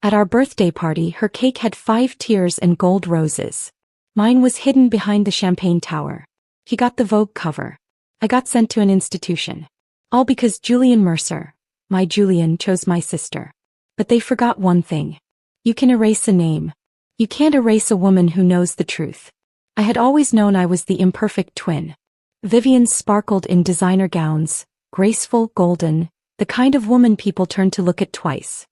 At our birthday party, her cake had 5 tiers and gold roses. Mine was hidden behind the champagne tower. He got the Vogue cover. I got sent to an institution. All because Julian Mercer, my Julian, chose my sister. But they forgot one thing. You can erase a name. You can't erase a woman who knows the truth. I had always known I was the imperfect twin. Vivian sparkled in designer gowns, graceful, golden, the kind of woman people turn to look at twice.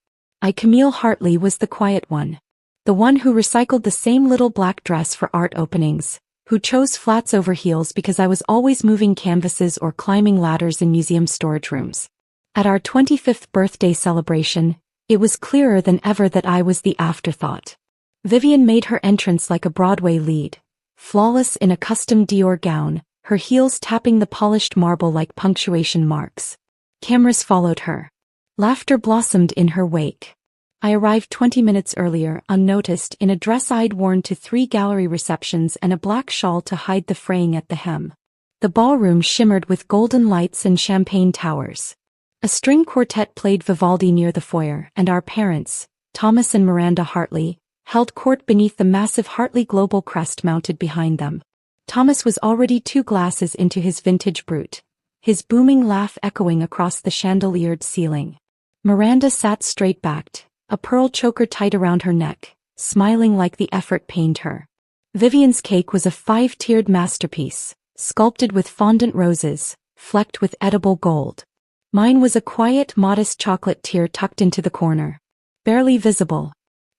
Camille Hartley was the quiet one. The one who recycled the same little black dress for art openings, who chose flats over heels because I was always moving canvases or climbing ladders in museum storage rooms. At our 25th birthday celebration, it was clearer than ever that I was the afterthought. Vivian made her entrance like a Broadway lead, flawless in a custom Dior gown, her heels tapping the polished marble like punctuation marks. Cameras followed her. Laughter blossomed in her wake. I arrived 20 minutes earlier, unnoticed, in a dress I'd worn to 3 gallery receptions and a black shawl to hide the fraying at the hem. The ballroom shimmered with golden lights and champagne towers. A string quartet played Vivaldi near the foyer, and our parents, Thomas and Miranda Hartley, held court beneath the massive Hartley Global crest mounted behind them. Thomas was already 2 glasses into his vintage brut, his booming laugh echoing across the chandeliered ceiling. Miranda sat straight-backed, a pearl choker tight around her neck, smiling like the effort pained her. Vivian's cake was a 5-tiered masterpiece, sculpted with fondant roses, flecked with edible gold. Mine was a quiet, modest chocolate tier tucked into the corner, barely visible,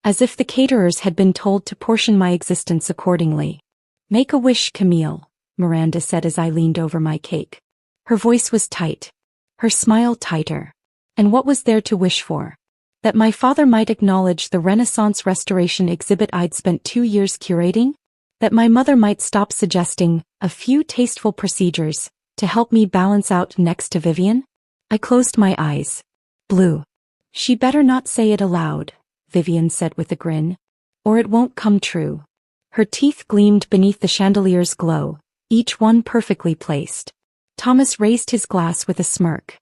as if the caterers had been told to portion my existence accordingly. "Make a wish, Camille," Miranda said as I leaned over my cake. Her voice was tight, her smile tighter. And what was there to wish for? That my father might acknowledge the Renaissance restoration exhibit I'd spent 2 years curating? That my mother might stop suggesting a few tasteful procedures to help me balance out next to Vivian? I closed my eyes. Blue. "She better not say it aloud," Vivian said with a grin, "or it won't come true." Her teeth gleamed beneath the chandelier's glow, each one perfectly placed. Thomas raised his glass with a smirk.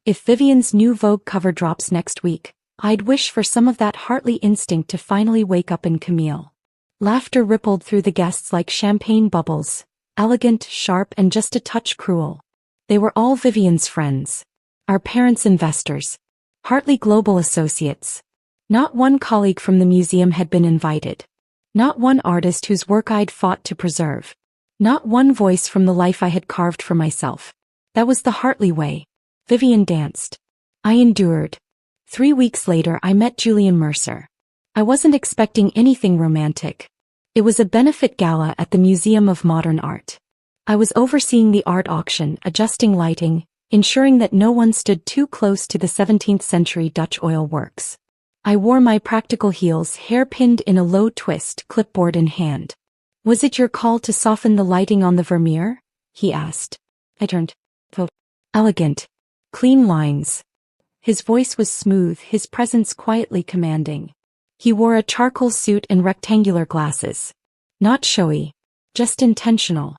"If Vivian's new Vogue cover drops next week, I'd wish for some of that Hartley instinct to finally wake up in Camille." Laughter rippled through the guests like champagne bubbles, elegant, sharp, and just a touch cruel. They were all Vivian's friends. Our parents' investors. Hartley Global associates. Not one colleague from the museum had been invited. Not one artist whose work I'd fought to preserve. Not one voice from the life I had carved for myself. That was the Hartley way. Vivian danced. I endured. 3 weeks later I met Julian Mercer. I wasn't expecting anything romantic. It was a benefit gala at the Museum of Modern Art. I was overseeing the art auction, adjusting lighting, ensuring that no one stood too close to the 17th century Dutch oil works. I wore my practical heels, hair pinned in a low twist, clipboard in hand. "Was it your call to soften the lighting on the Vermeer?" he asked. I turned. "Oh, elegant. Clean lines." His voice was smooth, his presence quietly commanding. He wore a charcoal suit and rectangular glasses. Not showy. Just intentional.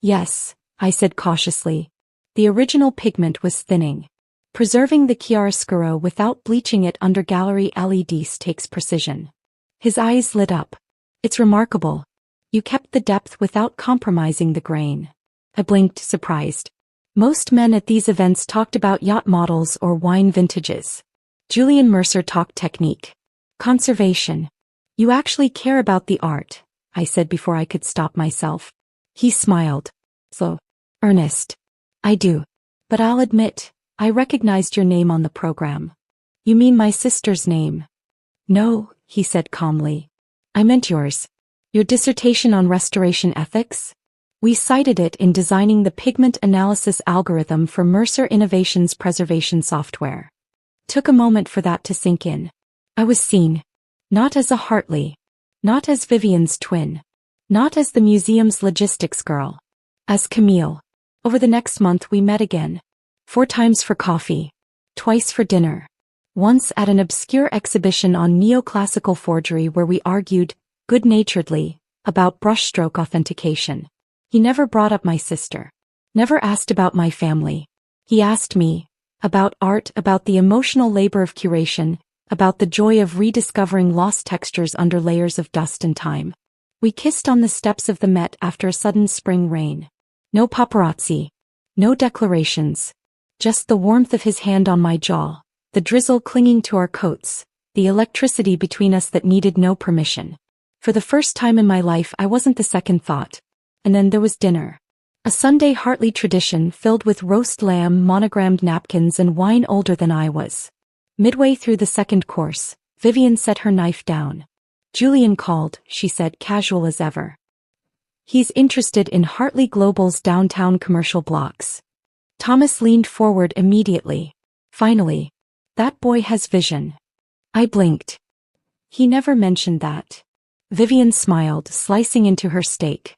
"Yes," I said cautiously. The original pigment was thinning. Preserving the chiaroscuro without bleaching it under gallery LEDs takes precision. His eyes lit up. "It's remarkable. You kept the depth without compromising the grain." I blinked, surprised. Most men at these events talked about yacht models or wine vintages. Julian Mercer talked technique. Conservation. "You actually care about the art," I said before I could stop myself. He smiled. "So earnest." "I do. But I'll admit, I recognized your name on the program." "You mean my sister's name?" "No," he said calmly. "I meant yours. Your dissertation on restoration ethics? We cited it in designing the pigment analysis algorithm for Mercer Innovations preservation software." Took a moment for that to sink in. I was seen. Not as a Hartley. Not as Vivian's twin. Not as the museum's logistics girl. As Camille. Over the next month we met again. 4 times for coffee. Twice for dinner. Once at an obscure exhibition on neoclassical forgery where we argued, good-naturedly, about brushstroke authentication. He never brought up my sister. Never asked about my family. He asked me, about art, about the emotional labor of curation, about the joy of rediscovering lost textures under layers of dust and time. We kissed on the steps of the Met after a sudden spring rain. No paparazzi. No declarations. Just the warmth of his hand on my jaw, the drizzle clinging to our coats, the electricity between us that needed no permission. For the first time in my life I wasn't the second thought. And then there was dinner. A Sunday Hartley tradition filled with roast lamb, monogrammed napkins and wine older than I was. Midway through the second course, Vivian set her knife down. Julian called, she said, casual as ever. He's interested in Hartley Global's downtown commercial blocks. Thomas leaned forward immediately. Finally. That boy has vision. I blinked. He never mentioned that. Vivian smiled, slicing into her steak.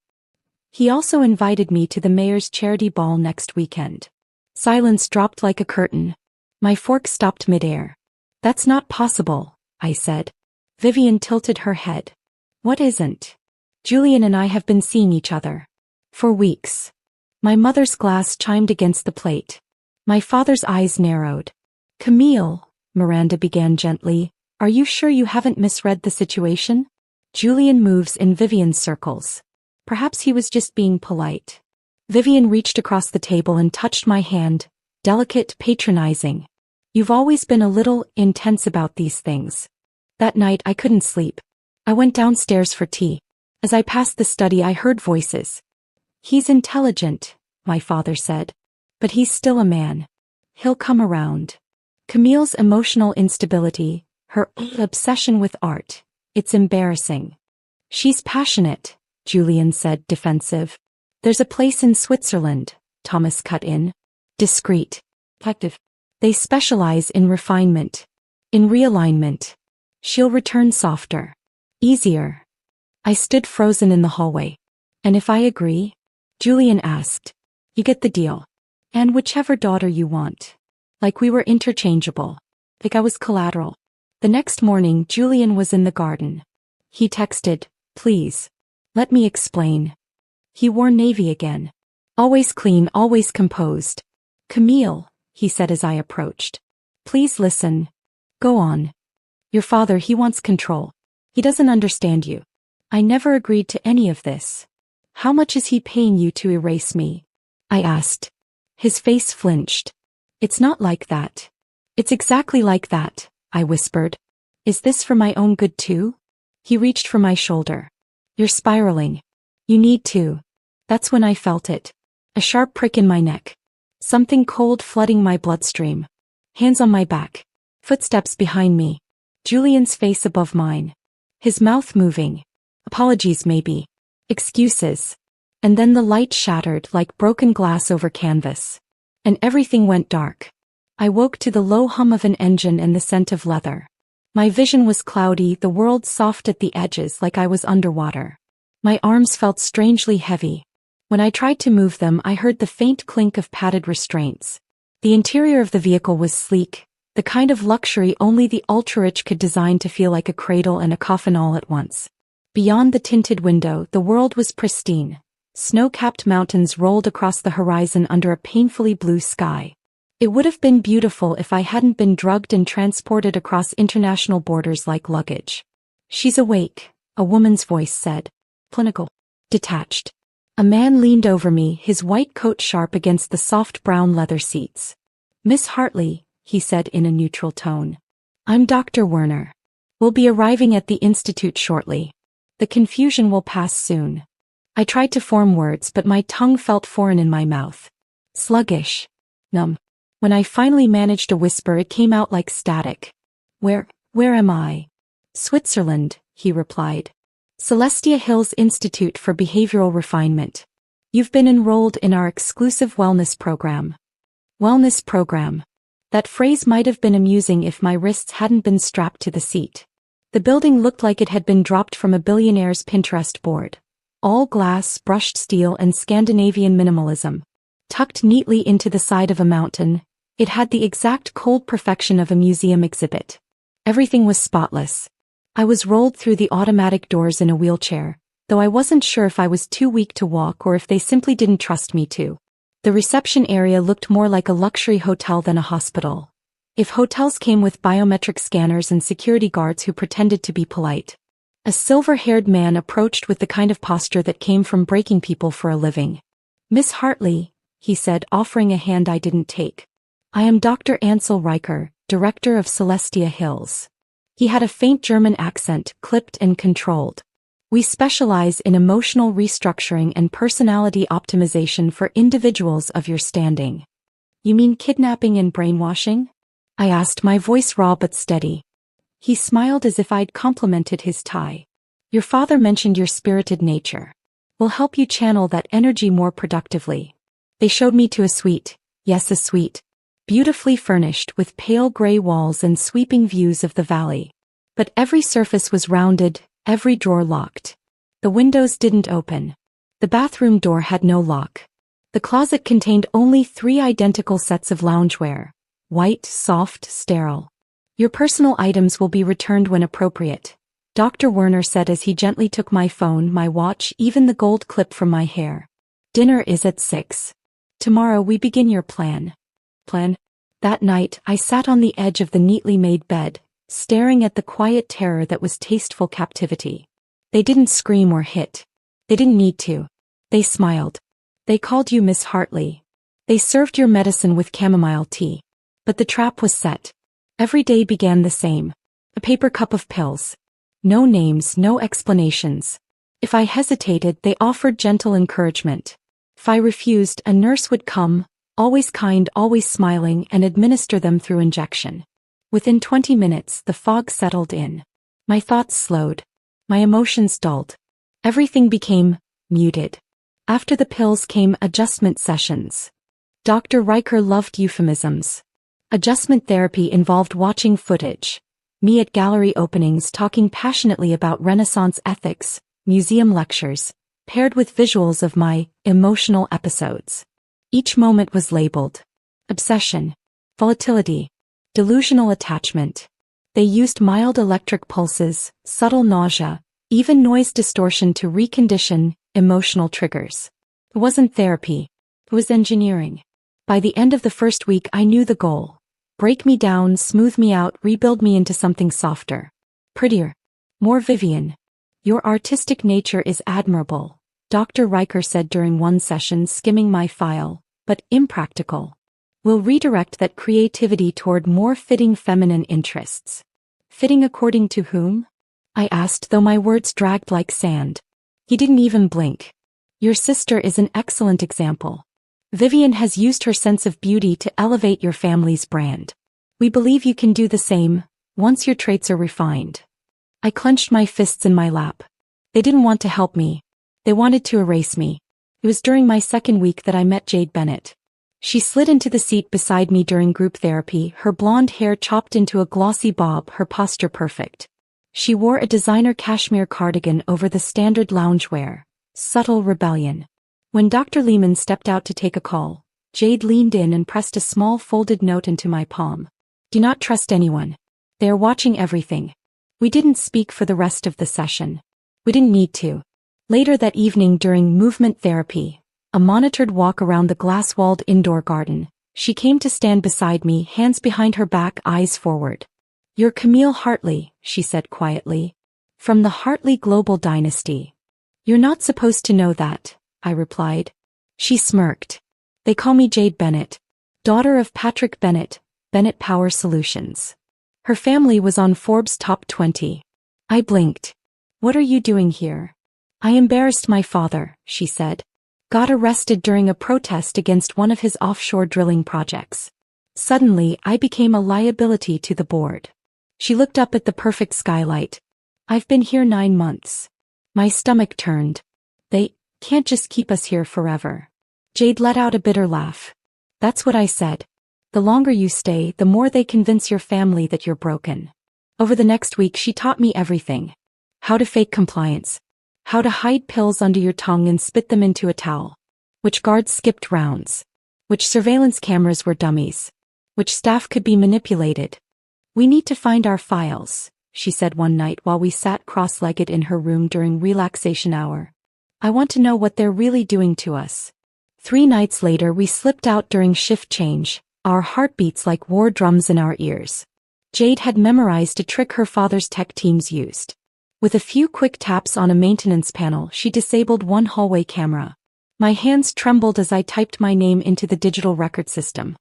He also invited me to the mayor's charity ball next weekend. Silence dropped like a curtain. My fork stopped midair. That's not possible, I said. Vivian tilted her head. What isn't? Julian and I have been seeing each other. For weeks. My mother's glass chimed against the plate. My father's eyes narrowed. Camille, Miranda began gently, are you sure you haven't misread the situation? Julian moves in Vivian's circles. Perhaps he was just being polite. Vivian reached across the table and touched my hand, delicate, patronizing. You've always been a little intense about these things. That night I couldn't sleep. I went downstairs for tea. As I passed the study I heard voices. He's intelligent, my father said. But he's still a man. He'll come around. Camille's emotional instability, her obsession with art, it's embarrassing. She's passionate, Julian said, defensive. There's a place in Switzerland, Thomas cut in. Discreet. Active. They specialize in refinement. In realignment. She'll return softer. Easier. I stood frozen in the hallway. And if I agree? Julian asked. You get the deal. And whichever daughter you want. Like we were interchangeable. Like I was collateral. The next morning Julian was in the garden. He texted, please. Let me explain. He wore navy again. Always clean, always composed. Camille, he said as I approached. Please listen. Go on. Your father, he wants control. He doesn't understand you. I never agreed to any of this. How much is he paying you to erase me? I asked. His face flinched. It's not like that. It's exactly like that, I whispered. Is this for my own good too? He reached for my shoulder. You're spiraling. You need to. That's when I felt it. A sharp prick in my neck. Something cold flooding my bloodstream. Hands on my back. Footsteps behind me. Julian's face above mine. His mouth moving. Apologies maybe. Excuses. And then the light shattered like broken glass over canvas. And everything went dark. I woke to the low hum of an engine and the scent of leather. My vision was cloudy, the world soft at the edges like I was underwater. My arms felt strangely heavy. When I tried to move them I heard the faint clink of padded restraints. The interior of the vehicle was sleek, the kind of luxury only the ultra-rich could design to feel like a cradle and a coffin all at once. Beyond the tinted window the world was pristine. Snow-capped mountains rolled across the horizon under a painfully blue sky. It would have been beautiful if I hadn't been drugged and transported across international borders like luggage. She's awake, a woman's voice said. Clinical. Detached. A man leaned over me, his white coat sharp against the soft brown leather seats. Miss Hartley, he said in a neutral tone. I'm Dr. Werner. We'll be arriving at the institute shortly. The confusion will pass soon. I tried to form words but my tongue felt foreign in my mouth. Sluggish. Numb. When I finally managed to whisper it came out like static. Where am I? Switzerland, he replied. Celestia Hills Institute for Behavioral Refinement. You've been enrolled in our exclusive wellness program. Wellness program. That phrase might have been amusing if my wrists hadn't been strapped to the seat. The building looked like it had been dropped from a billionaire's Pinterest board. All glass, brushed steel and Scandinavian minimalism. Tucked neatly into the side of a mountain, it had the exact cold perfection of a museum exhibit. Everything was spotless. I was rolled through the automatic doors in a wheelchair, though I wasn't sure if I was too weak to walk or if they simply didn't trust me to. The reception area looked more like a luxury hotel than a hospital. If hotels came with biometric scanners and security guards who pretended to be polite. A silver-haired man approached with the kind of posture that came from breaking people for a living. "Miss Hartley," he said, offering a hand I didn't take. "I am Dr. Ansel Riker, director of Celestia Hills." He had a faint German accent, clipped and controlled. "We specialize in emotional restructuring and personality optimization for individuals of your standing." "You mean kidnapping and brainwashing?" I asked, my voice raw but steady. He smiled as if I'd complimented his tie. "Your father mentioned your spirited nature. We'll help you channel that energy more productively." They showed me to a suite. Yes, a suite. Beautifully furnished with pale gray walls and sweeping views of the valley. But every surface was rounded, every drawer locked. The windows didn't open. The bathroom door had no lock. The closet contained only 3 identical sets of loungewear. White, soft, sterile. "Your personal items will be returned when appropriate," Dr. Werner said as he gently took my phone, my watch, even the gold clip from my hair. "Dinner is at 6. Tomorrow we begin your plan." Plan? That night, I sat on the edge of the neatly made bed, staring at the quiet terror that was tasteful captivity. They didn't scream or hit. They didn't need to. They smiled. They called you Miss Hartley. They served your medicine with chamomile tea. But the trap was set. Every day began the same. A paper cup of pills. No names, no explanations. If I hesitated, they offered gentle encouragement. If I refused, a nurse would come, always kind, always smiling, and administer them through injection. Within 20 minutes, the fog settled in. My thoughts slowed. My emotions dulled. Everything became muted. After the pills came adjustment sessions. Dr. Riker loved euphemisms. Adjustment therapy involved watching footage. Me at gallery openings talking passionately about Renaissance ethics, museum lectures, paired with visuals of my emotional episodes. Each moment was labeled. Obsession. Volatility. Delusional attachment. They used mild electric pulses, subtle nausea, even noise distortion to recondition emotional triggers. It wasn't therapy. It was engineering. By the end of the first week, I knew the goal. Break me down, smooth me out, rebuild me into something softer. Prettier. More Vivian. "Your artistic nature is admirable," Dr. Riker said during one session, skimming my file, "but impractical. We'll redirect that creativity toward more fitting feminine interests." "Fitting according to whom?" I asked, though my words dragged like sand. He didn't even blink. "Your sister is an excellent example. Vivian has used her sense of beauty to elevate your family's brand. We believe you can do the same, once your traits are refined." I clenched my fists in my lap. They didn't want to help me. They wanted to erase me. It was during my second week that I met Jade Bennett. She slid into the seat beside me during group therapy, her blonde hair chopped into a glossy bob, her posture perfect. She wore a designer cashmere cardigan over the standard loungewear. Subtle rebellion. When Dr. Lehman stepped out to take a call, Jade leaned in and pressed a small folded note into my palm. "Do not trust anyone. They are watching everything." We didn't speak for the rest of the session. We didn't need to. Later that evening during movement therapy, a monitored walk around the glass-walled indoor garden, she came to stand beside me, hands behind her back, eyes forward. "You're Camille Hartley," she said quietly. "From the Hartley global dynasty." "You're not supposed to know that," I replied. She smirked. "They call me Jade Bennett, daughter of Patrick Bennett, Bennett Power Solutions." Her family was on Forbes' top 20. I blinked. "What are you doing here?" "I embarrassed my father," she said. "Got arrested during a protest against one of his offshore drilling projects. Suddenly, I became a liability to the board." She looked up at the perfect skylight. "I've been here 9 months. My stomach turned. They can't just keep us here forever." Jade let out a bitter laugh. "That's what I said. The longer you stay, the more they convince your family that you're broken." Over the next week, she taught me everything. How to fake compliance. How to hide pills under your tongue and spit them into a towel. Which guards skipped rounds. Which surveillance cameras were dummies. Which staff could be manipulated. "We need to find our files," she said one night while we sat cross-legged in her room during relaxation hour. "I want to know what they're really doing to us." 3 nights later, we slipped out during shift change, our heartbeats like war drums in our ears. Jade had memorized a trick her father's tech teams used. With a few quick taps on a maintenance panel, she disabled one hallway camera. My hands trembled as I typed my name into the digital record system.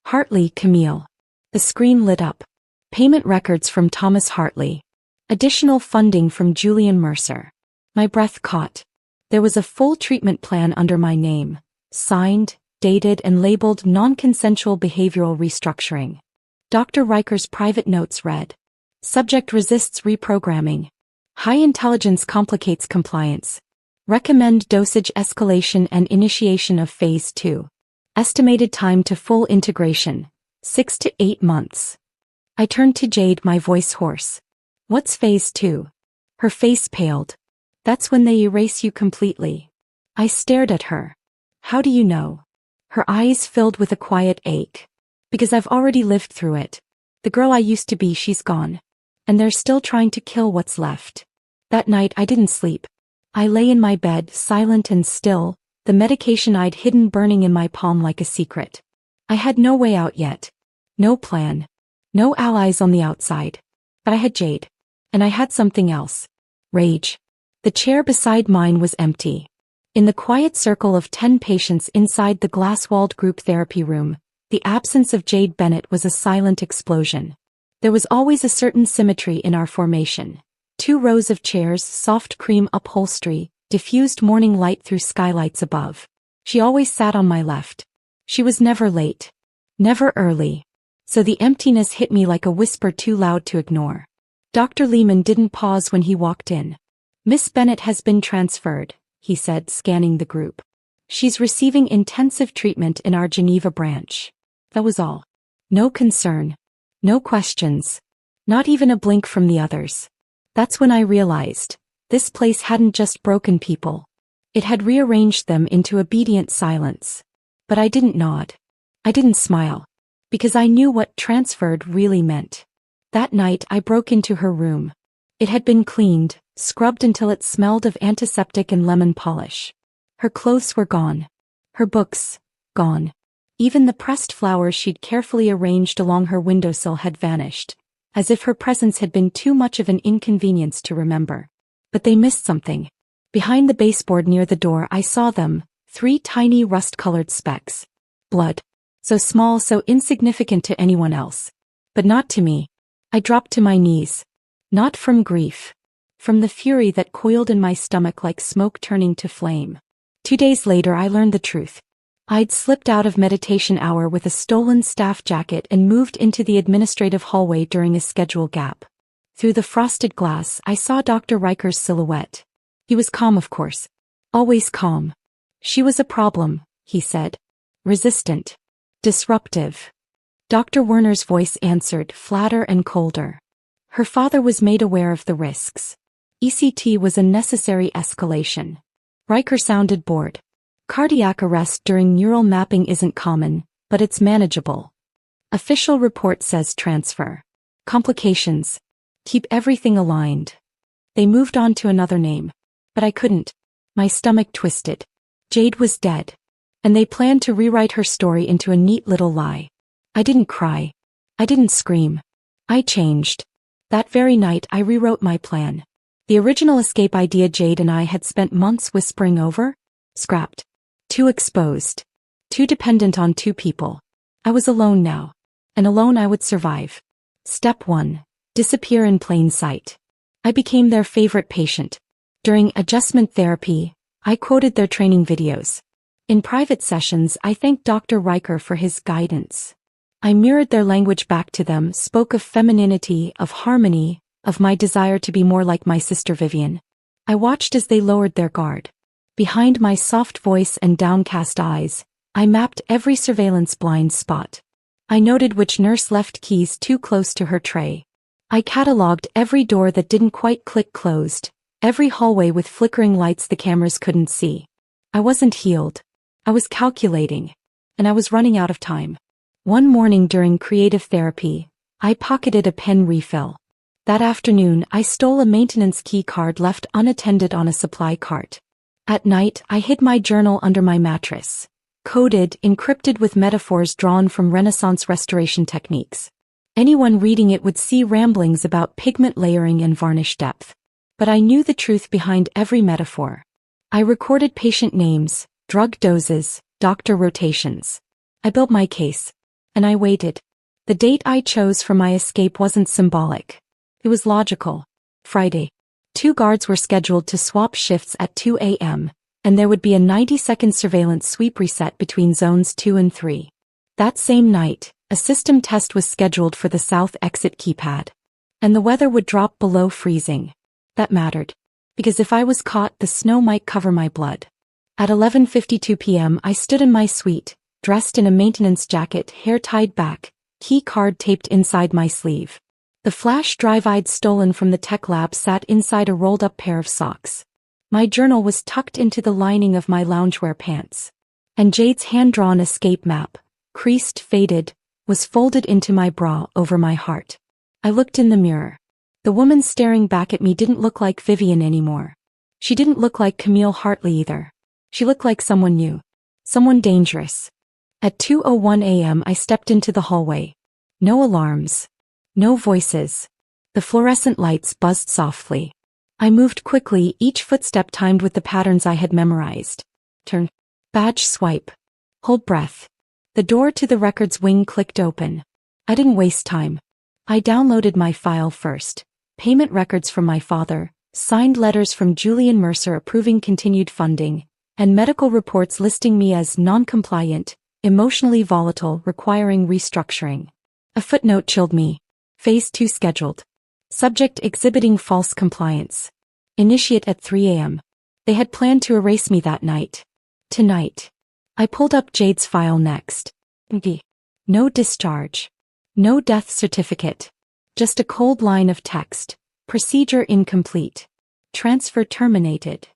Hartley, Camille. The screen lit up. Payment records from Thomas Hartley. Additional funding from Julian Mercer. My breath caught. There was a full treatment plan under my name, signed, dated and labeled non-consensual behavioral restructuring. Dr. Riker's private notes read, subject resists reprogramming. High intelligence complicates compliance. Recommend dosage escalation and initiation of phase 2. Estimated time to full integration, 6 to 8 months. I turned to Jade, my voice hoarse. What's phase 2? Her face paled. That's when they erase you completely. I stared at her. How do you know? Her eyes filled with a quiet ache. Because I've already lived through it. The girl I used to be, she's gone. And they're still trying to kill what's left. That night I didn't sleep. I lay in my bed, silent and still, the medication I'd hidden burning in my palm like a secret. I had no way out yet. No plan. No allies on the outside. But I had Jade. And I had something else. Rage. The chair beside mine was empty. In the quiet circle of 10 patients inside the glass-walled group therapy room, the absence of Jade Bennett was a silent explosion. There was always a certain symmetry in our formation. 2 rows of chairs, soft cream upholstery, diffused morning light through skylights above. She always sat on my left. She was never late. Never early. So the emptiness hit me like a whisper too loud to ignore. Dr. Lehman didn't pause when he walked in. Miss Bennett has been transferred, he said, scanning the group. She's receiving intensive treatment in our Geneva branch. That was all. No concern. No questions. Not even a blink from the others. That's when I realized, this place hadn't just broken people. It had rearranged them into obedient silence. But I didn't nod. I didn't smile. Because I knew what transferred really meant. That night I broke into her room. It had been cleaned, scrubbed until it smelled of antiseptic and lemon polish. Her clothes were gone. Her books, gone. Even the pressed flowers she'd carefully arranged along her windowsill had vanished, as if her presence had been too much of an inconvenience to remember. But they missed something. Behind the baseboard near the door I saw them, 3 tiny rust-colored specks. Blood. So small, so insignificant to anyone else. But not to me. I dropped to my knees. Not from grief. From the fury that coiled in my stomach like smoke turning to flame. 2 days later I learned the truth. I'd slipped out of meditation hour with a stolen staff jacket and moved into the administrative hallway during a schedule gap. Through the frosted glass I saw Dr. Riker's silhouette. He was calm, of course. Always calm. She was a problem, he said. Resistant. Disruptive. Dr. Werner's voice answered, flatter and colder. Her father was made aware of the risks. ECT was a necessary escalation. Riker sounded bored. Cardiac arrest during neural mapping isn't common, but it's manageable. Official report says transfer. Complications. Keep everything aligned. They moved on to another name. But I couldn't. My stomach twisted. Jade was dead. And they planned to rewrite her story into a neat little lie. I didn't cry. I didn't scream. I changed. That very night I rewrote my plan. The original escape idea Jade and I had spent months whispering over? Scrapped. Too exposed. Too dependent on 2 people. I was alone now. And alone I would survive. Step 1. Disappear in plain sight. I became their favorite patient. During adjustment therapy, I quoted their training videos. In private sessions I thanked Dr. Riker for his guidance. I mirrored their language back to them, spoke of femininity, of harmony, of my desire to be more like my sister Vivian. I watched as they lowered their guard. Behind my soft voice and downcast eyes, I mapped every surveillance blind spot. I noted which nurse left keys too close to her tray. I catalogued every door that didn't quite click closed, every hallway with flickering lights the cameras couldn't see. I wasn't healed. I was calculating. And I was running out of time. One morning during creative therapy, I pocketed a pen refill. That afternoon I stole a maintenance key card left unattended on a supply cart. At night I hid my journal under my mattress. coded, encrypted with metaphors drawn from Renaissance restoration techniques. Anyone reading it would see ramblings about pigment layering and varnish depth. But I knew the truth behind every metaphor. I recorded patient names, drug doses, doctor rotations. I built my case. And I waited. The date I chose for my escape wasn't symbolic. It was logical. Friday. 2 guards were scheduled to swap shifts at 2 a.m., and there would be a 90-second surveillance sweep reset between zones 2 and 3. That same night, a system test was scheduled for the south exit keypad. And the weather would drop below freezing. That mattered. Because if I was caught, the snow might cover my blood. At 11:52 p.m. I stood in my suite, dressed in a maintenance jacket, hair tied back, key card taped inside my sleeve. The flash drive I'd stolen from the tech lab sat inside a rolled-up pair of socks. My journal was tucked into the lining of my loungewear pants. And Jade's hand-drawn escape map, creased, faded, was folded into my bra over my heart. I looked in the mirror. The woman staring back at me didn't look like Vivian anymore. She didn't look like Camille Hartley either. She looked like someone new. Someone dangerous. At 2:01 a.m. I stepped into the hallway. No alarms. No voices. The fluorescent lights buzzed softly. I moved quickly, each footstep timed with the patterns I had memorized. Turn. Badge swipe. Hold breath. The door to the records wing clicked open. I didn't waste time. I downloaded my file first. Payment records from my father, signed letters from Julian Mercer approving continued funding, and medical reports listing me as non-compliant, emotionally volatile, requiring restructuring. A footnote chilled me. Phase 2 scheduled. Subject exhibiting false compliance. Initiate at 3 a.m. They had planned to erase me that night. Tonight. I pulled up Jade's file next. No discharge. No death certificate. Just a cold line of text. Procedure incomplete. Transfer terminated.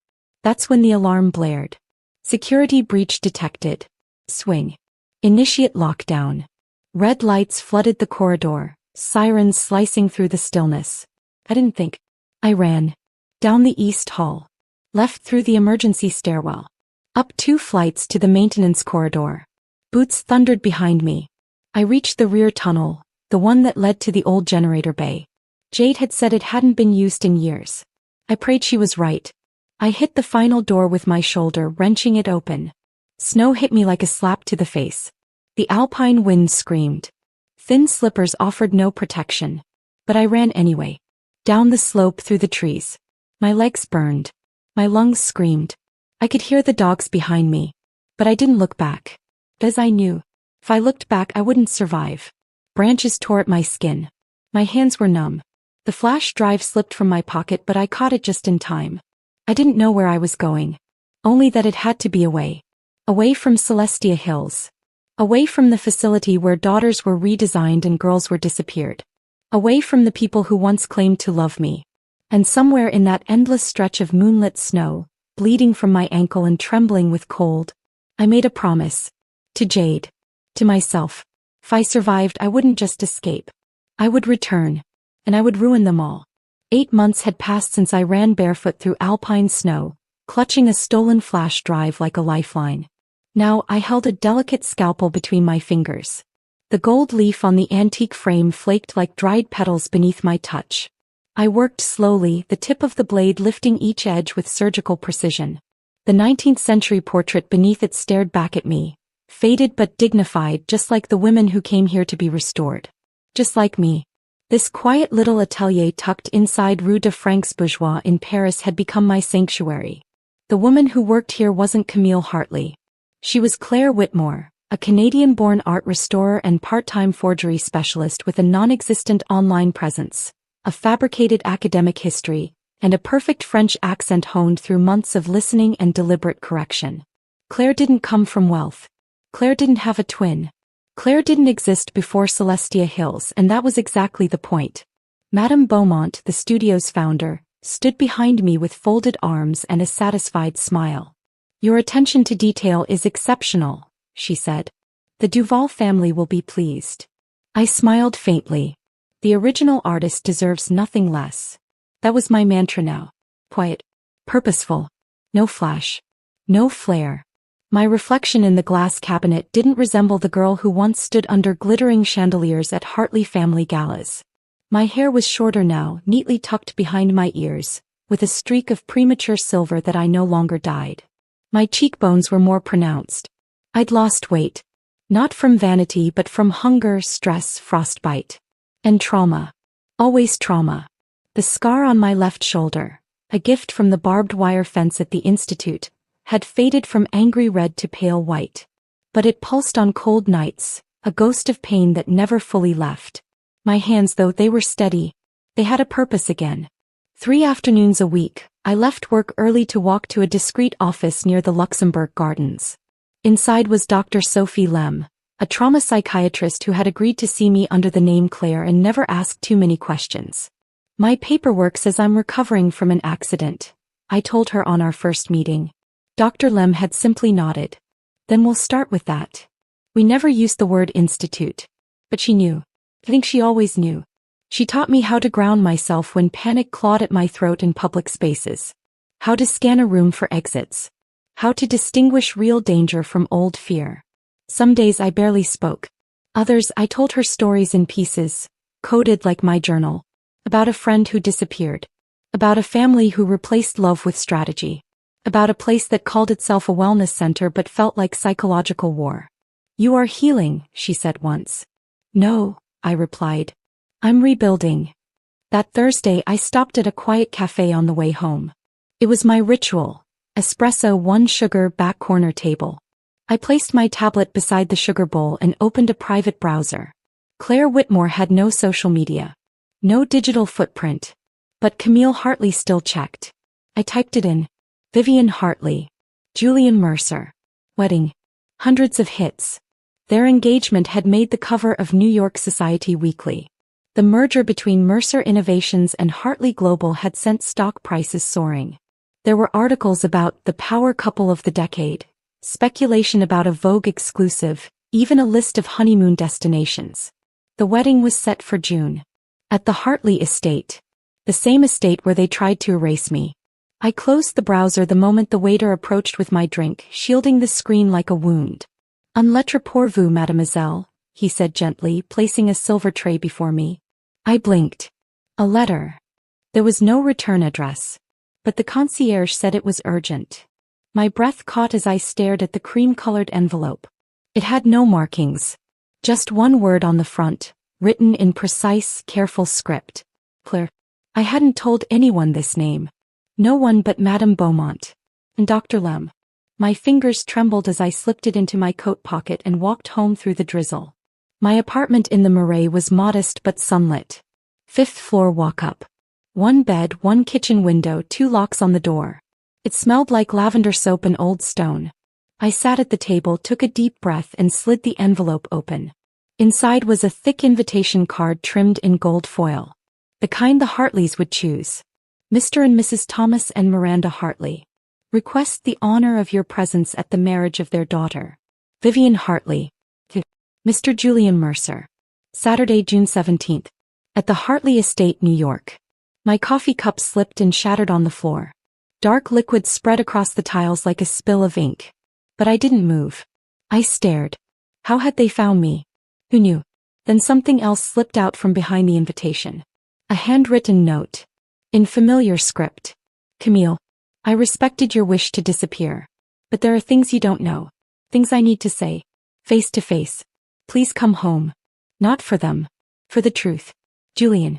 That's when the alarm blared. Security breach detected. Swing. Initiate lockdown. Red lights flooded the corridor, sirens slicing through the stillness. I didn't think. I ran. Down the east hall. Left through the emergency stairwell. Up 2 flights to the maintenance corridor. Boots thundered behind me. I reached the rear tunnel, the one that led to the old generator bay. Jade had said it hadn't been used in years. I prayed she was right. I hit the final door with my shoulder, wrenching it open. Snow hit me like a slap to the face. The alpine wind screamed. Thin slippers offered no protection. But I ran anyway. Down the slope through the trees. My legs burned. My lungs screamed. I could hear the dogs behind me. But I didn't look back. As I knew. If I looked back, I wouldn't survive. Branches tore at my skin. My hands were numb. The flash drive slipped from my pocket, but I caught it just in time. I didn't know where I was going. Only that it had to be away. Away from Celestia Hills. Away from the facility where daughters were redesigned and girls were disappeared. Away from the people who once claimed to love me. And somewhere in that endless stretch of moonlit snow, bleeding from my ankle and trembling with cold, I made a promise. To Jade. To myself. If I survived, I wouldn't just escape. I would return. And I would ruin them all. 8 months had passed since I ran barefoot through alpine snow, clutching a stolen flash drive like a lifeline. Now I held a delicate scalpel between my fingers. The gold leaf on the antique frame flaked like dried petals beneath my touch. I worked slowly, the tip of the blade lifting each edge with surgical precision. The 19th century portrait beneath it stared back at me, faded but dignified, just like the women who came here to be restored. Just like me. This quiet little atelier tucked inside Rue de Francs-Bourgeois in Paris had become my sanctuary. The woman who worked here wasn't Camille Hartley. She was Claire Whitmore, a Canadian-born art restorer and part-time forgery specialist with a non-existent online presence, a fabricated academic history, and a perfect French accent honed through months of listening and deliberate correction. Claire didn't come from wealth. Claire didn't have a twin. Claire didn't exist before Celestia Hills, and that was exactly the point. Madame Beaumont, the studio's founder, stood behind me with folded arms and a satisfied smile. "Your attention to detail is exceptional," she said. "The Duval family will be pleased." I smiled faintly. The original artist deserves nothing less. That was my mantra now. Quiet. Purposeful. No flash. No flare. My reflection in the glass cabinet didn't resemble the girl who once stood under glittering chandeliers at Hartley family galas. My hair was shorter now, neatly tucked behind my ears, with a streak of premature silver that I no longer dyed. My cheekbones were more pronounced. I'd lost weight. Not from vanity but from hunger, stress, frostbite. And trauma. Always trauma. The scar on my left shoulder, a gift from the barbed wire fence at the institute, had faded from angry red to pale white. But it pulsed on cold nights, a ghost of pain that never fully left. My hands, though they were steady, they had a purpose again. 3 afternoons a week, I left work early to walk to a discreet office near the Luxembourg Gardens. Inside was Dr. Sophie Lem, a trauma psychiatrist who had agreed to see me under the name Claire and never asked too many questions. My paperwork says I'm recovering from an accident, I told her on our first meeting. Dr. Lem had simply nodded. Then we'll start with that. We never used the word institute. But she knew. I think she always knew. She taught me how to ground myself when panic clawed at my throat in public spaces. How to scan a room for exits. How to distinguish real danger from old fear. Some days I barely spoke. Others I told her stories in pieces, coded like my journal. About a friend who disappeared. About a family who replaced love with strategy. About a place that called itself a wellness center but felt like psychological war. You are healing, she said once. No, I replied. I'm rebuilding. That Thursday I stopped at a quiet cafe on the way home. It was my ritual. Espresso, 1 sugar, back corner table. I placed my tablet beside the sugar bowl and opened a private browser. Claire Whitmore had no social media. No digital footprint. But Camille Hartley still checked. I typed it in. Vivian Hartley. Julian Mercer. Wedding. Hundreds of hits. Their engagement had made the cover of New York Society Weekly. The merger between Mercer Innovations and Hartley Global had sent stock prices soaring. There were articles about the power couple of the decade, speculation about a Vogue exclusive, even a list of honeymoon destinations. The wedding was set for June. At the Hartley estate. The same estate where they tried to erase me. I closed the browser the moment the waiter approached with my drink, shielding the screen like a wound. "Un lettre pour vous, mademoiselle," he said gently, placing a silver tray before me. I blinked. A letter. There was no return address. But the concierge said it was urgent. My breath caught as I stared at the cream-colored envelope. It had no markings. Just one word on the front, written in precise, careful script. Claire. I hadn't told anyone this name. No one but Madame Beaumont. And Dr. Lem. My fingers trembled as I slipped it into my coat pocket and walked home through the drizzle. My apartment in the Marais was modest but sunlit. 5th floor walk-up. 1 bed, 1 kitchen window, 2 locks on the door. It smelled like lavender soap and old stone. I sat at the table, took a deep breath and slid the envelope open. Inside was a thick invitation card trimmed in gold foil. The kind the Hartleys would choose. Mr. and Mrs. Thomas and Miranda Hartley. Request the honor of your presence at the marriage of their daughter, Vivian Hartley, to Mr. Julian Mercer. Saturday, June 17th. At the Hartley Estate, New York. My coffee cup slipped and shattered on the floor. Dark liquid spread across the tiles like a spill of ink. But I didn't move. I stared. How had they found me? Who knew? Then something else slipped out from behind the invitation. A handwritten note. In familiar script. Camille. I respected your wish to disappear. But there are things you don't know. Things I need to say. Face to face. Please come home. Not for them. For the truth. Julian.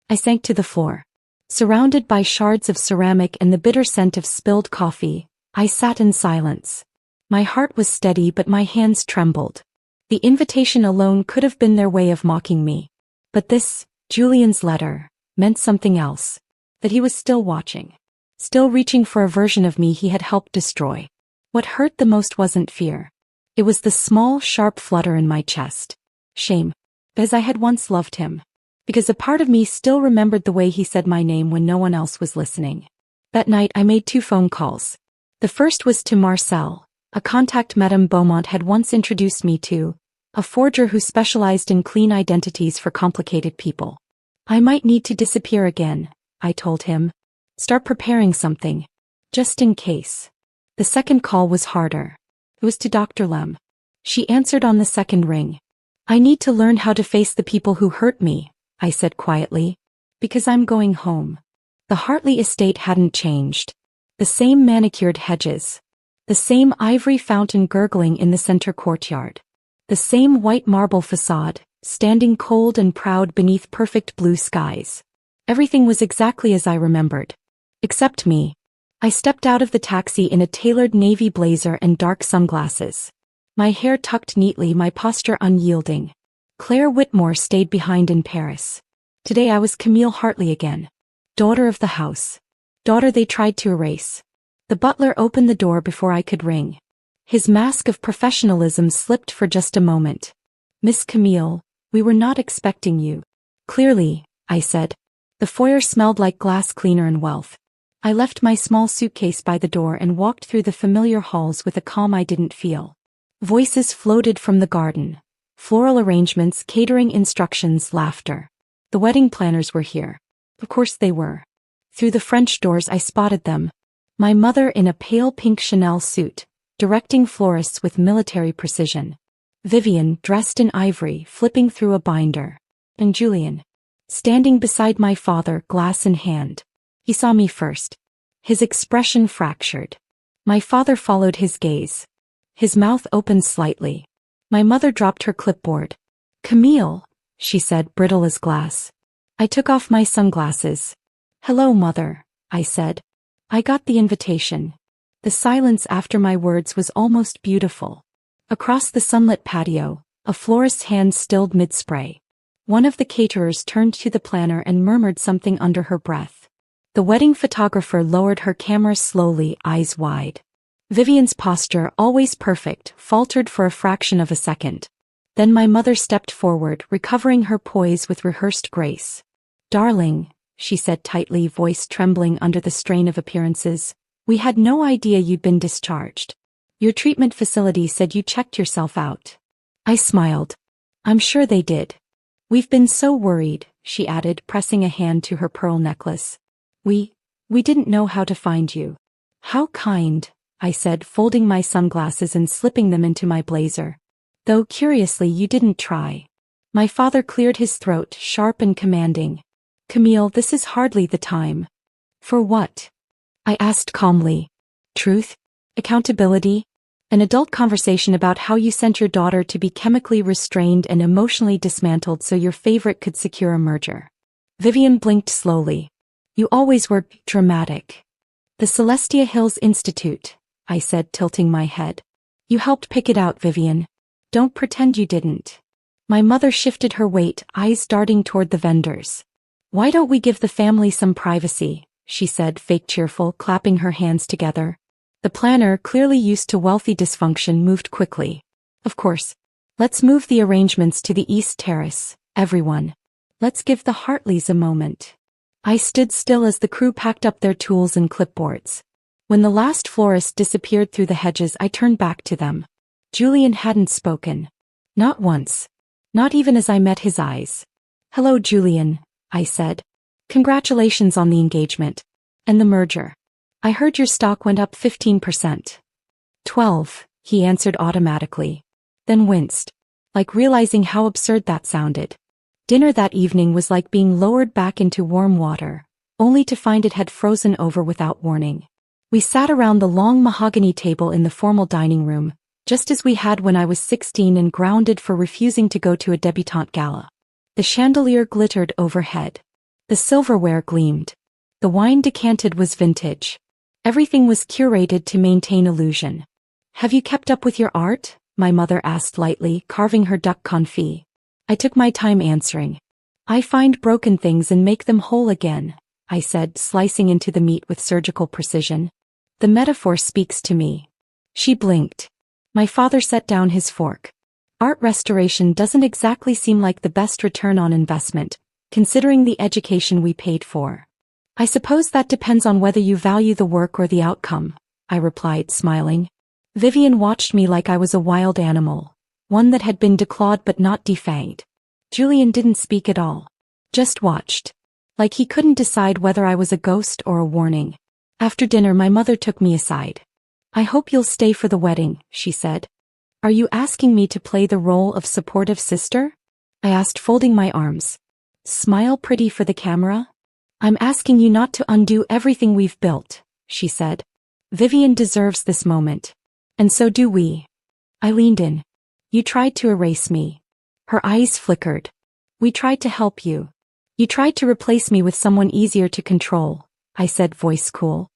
I sank to the floor. Surrounded by shards of ceramic and the bitter scent of spilled coffee, I sat in silence. My heart was steady but my hands trembled. The invitation alone could have been their way of mocking me. But this, Julian's letter, meant something else. That he was still watching. Still reaching for a version of me he had helped destroy. What hurt the most wasn't fear. It was the small, sharp flutter in my chest. Shame. Because I had once loved him. Because a part of me still remembered the way he said my name when no one else was listening. That night I made 2 phone calls. The first was to Marcel, a contact Madame Beaumont had once introduced me to, a forger who specialized in clean identities for complicated people. I might need to disappear again, I told him. Start preparing something. Just in case. The second call was harder. It was to Dr. Lem. She answered on the second ring. I need to learn how to face the people who hurt me, I said quietly. Because I'm going home. The Hartley estate hadn't changed. The same manicured hedges. The same ivory fountain gurgling in the center courtyard. The same white marble facade, standing cold and proud beneath perfect blue skies. Everything was exactly as I remembered. Except me. I stepped out of the taxi in a tailored navy blazer and dark sunglasses. My hair tucked neatly, my posture unyielding. Claire Whitmore stayed behind in Paris. Today I was Camille Hartley again. Daughter of the house. Daughter they tried to erase. The butler opened the door before I could ring. His mask of professionalism slipped for just a moment. Miss Camille, we were not expecting you. Clearly, I said. The foyer smelled like glass cleaner and wealth. I left my small suitcase by the door and walked through the familiar halls with a calm I didn't feel. Voices floated from the garden. Floral arrangements, catering instructions, laughter. The wedding planners were here. Of course they were. Through the French doors I spotted them. My mother in a pale pink Chanel suit, directing florists with military precision. Vivian, dressed in ivory, flipping through a binder. And Julian, standing beside my father, glass in hand. He saw me first. His expression fractured. My father followed his gaze. His mouth opened slightly. My mother dropped her clipboard. Camille, she said, brittle as glass. I took off my sunglasses. Hello, Mother, I said. I got the invitation. The silence after my words was almost beautiful. Across the sunlit patio, a florist's hand stilled mid-spray. One of the caterers turned to the planner and murmured something under her breath. The wedding photographer lowered her camera slowly, eyes wide. Vivian's posture, always perfect, faltered for a fraction of a second. Then my mother stepped forward, recovering her poise with rehearsed grace. Darling, she said tightly, voice trembling under the strain of appearances, we had no idea you'd been discharged. Your treatment facility said you checked yourself out. I smiled. I'm sure they did. We've been so worried, she added, pressing a hand to her pearl necklace. We didn't know how to find you. How kind, I said, folding my sunglasses and slipping them into my blazer. Though curiously you didn't try. My father cleared his throat, sharp and commanding. Camille, this is hardly the time. For what? I asked calmly. Truth? Accountability? An adult conversation about how you sent your daughter to be chemically restrained and emotionally dismantled so your favorite could secure a merger. Vivian blinked slowly. You always were dramatic. The Celestia Hills Institute, I said, tilting my head. You helped pick it out, Vivian. Don't pretend you didn't. My mother shifted her weight, eyes darting toward the vendors. Why don't we give the family some privacy, she said, fake cheerful, clapping her hands together. The planner, clearly used to wealthy dysfunction, moved quickly. Of course. Let's move the arrangements to the East Terrace, everyone. Let's give the Hartleys a moment. I stood still as the crew packed up their tools and clipboards. When the last florist disappeared through the hedges, I turned back to them. Julian hadn't spoken. Not once. Not even as I met his eyes. Hello, Julian, I said. Congratulations on the engagement. And the merger. I heard your stock went up 15%. 12, he answered automatically. Then winced. Like realizing how absurd that sounded. Dinner that evening was like being lowered back into warm water, only to find it had frozen over without warning. We sat around the long mahogany table in the formal dining room, just as we had when I was 16 and grounded for refusing to go to a debutante gala. The chandelier glittered overhead. The silverware gleamed. The wine decanted was vintage. Everything was curated to maintain illusion. Have you kept up with your art? My mother asked lightly, carving her duck confit. I took my time answering. I find broken things and make them whole again, I said, slicing into the meat with surgical precision. The metaphor speaks to me. She blinked. My father set down his fork. Art restoration doesn't exactly seem like the best return on investment, considering the education we paid for. I suppose that depends on whether you value the work or the outcome, I replied, smiling. Vivian watched me like I was a wild animal, one that had been declawed but not defanged. Julian didn't speak at all. Just watched. Like he couldn't decide whether I was a ghost or a warning. After dinner, my mother took me aside. I hope you'll stay for the wedding, she said. Are you asking me to play the role of supportive sister? I asked, folding my arms. Smile pretty for the camera? I'm asking you not to undo everything we've built, she said. Vivian deserves this moment. And so do we. I leaned in. You tried to erase me. Her eyes flickered. We tried to help you. You tried to replace me with someone easier to control, I said, voice cool.